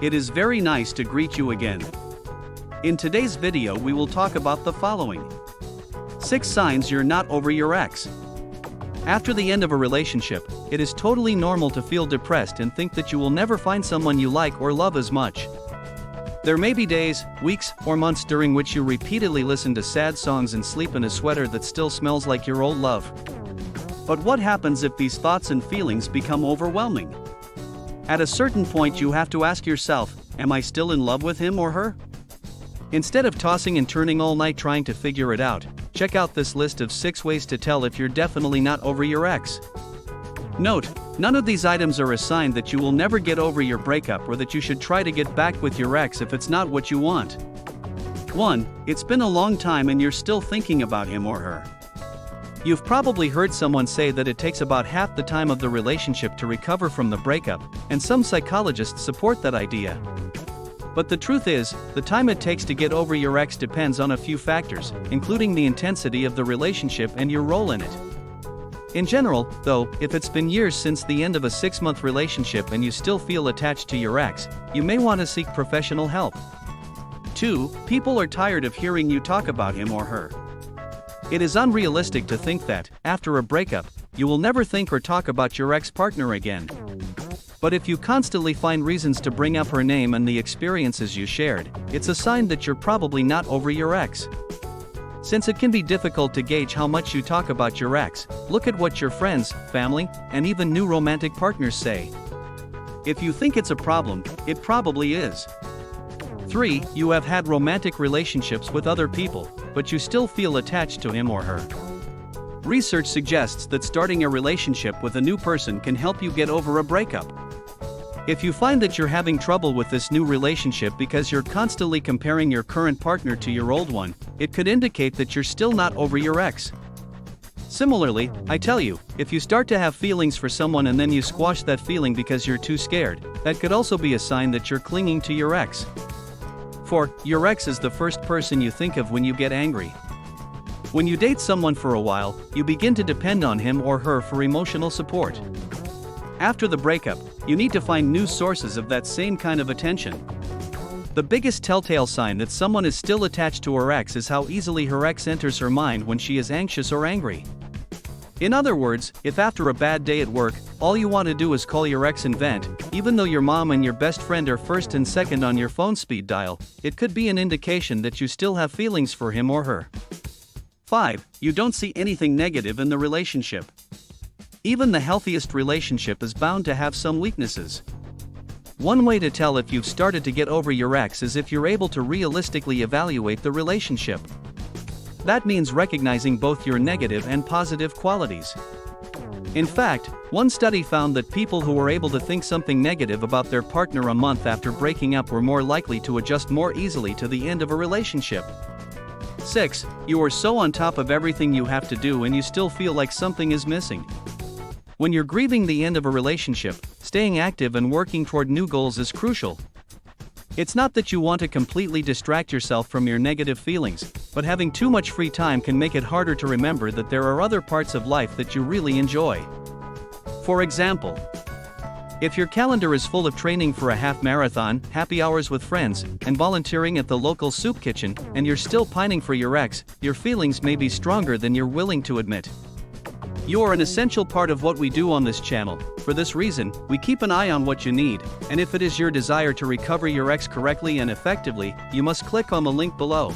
It is very nice to greet you again. In today's video we will talk about the following. 6 signs you're not over your ex. After the end of a relationship, it is totally normal to feel depressed and think that you will never find someone you like or love as much. There may be days, weeks, or months during which you repeatedly listen to sad songs and sleep in a sweater that still smells like your old love. But what happens if these thoughts and feelings become overwhelming? At a certain point you have to ask yourself, am I still in love with him or her? Instead of tossing and turning all night trying to figure it out, check out this list of 6 ways to tell if you're definitely not over your ex. Note, none of these items are a sign that you will never get over your breakup or that you should try to get back with your ex if it's not what you want. 1. It's been a long time and you're still thinking about him or her. You've probably heard someone say that it takes about half the time of the relationship to recover from the breakup, and some psychologists support that idea. But the truth is, the time it takes to get over your ex depends on a few factors, including the intensity of the relationship and your role in it. In general, though, if it's been years since the end of a 6-month relationship and you still feel attached to your ex, you may want to seek professional help. 2. People are tired of hearing you talk about him or her. It is unrealistic to think that, after a breakup, you will never think or talk about your ex-partner again. But if you constantly find reasons to bring up her name and the experiences you shared, it's a sign that you're probably not over your ex. Since it can be difficult to gauge how much you talk about your ex, look at what your friends, family, and even new romantic partners say. If you think it's a problem, it probably is. 3. You have had romantic relationships with other people, but you still feel attached to him or her. Research suggests that starting a relationship with a new person can help you get over a breakup. If you find that you're having trouble with this new relationship because you're constantly comparing your current partner to your old one, it could indicate that you're still not over your ex. Similarly, I tell you, if you start to have feelings for someone and then you squash that feeling because you're too scared, that could also be a sign that you're clinging to your ex. 4. Your ex is the first person you think of when you get angry. When you date someone for a while, you begin to depend on him or her for emotional support. After the breakup, you need to find new sources of that same kind of attention. The biggest telltale sign that someone is still attached to her ex is how easily her ex enters her mind when she is anxious or angry. In other words, if after a bad day at work, all you want to do is call your ex and vent, even though your mom and your best friend are first and second on your phone speed dial, it could be an indication that you still have feelings for him or her. 5. You don't see anything negative in the relationship. Even the healthiest relationship is bound to have some weaknesses. One way to tell if you've started to get over your ex is if you're able to realistically evaluate the relationship. That means recognizing both your negative and positive qualities. In fact, one study found that people who were able to think something negative about their partner a month after breaking up were more likely to adjust more easily to the end of a relationship. 6. You are so on top of everything you have to do and you still feel like something is missing. When you're grieving the end of a relationship, staying active and working toward new goals is crucial. It's not that you want to completely distract yourself from your negative feelings, but having too much free time can make it harder to remember that there are other parts of life that you really enjoy. For example, if your calendar is full of training for a half marathon, happy hours with friends, and volunteering at the local soup kitchen, and you're still pining for your ex, your feelings may be stronger than you're willing to admit. You are an essential part of what we do on this channel. For this reason, we keep an eye on what you need, and if it is your desire to recover your ex correctly and effectively, you must click on the link below.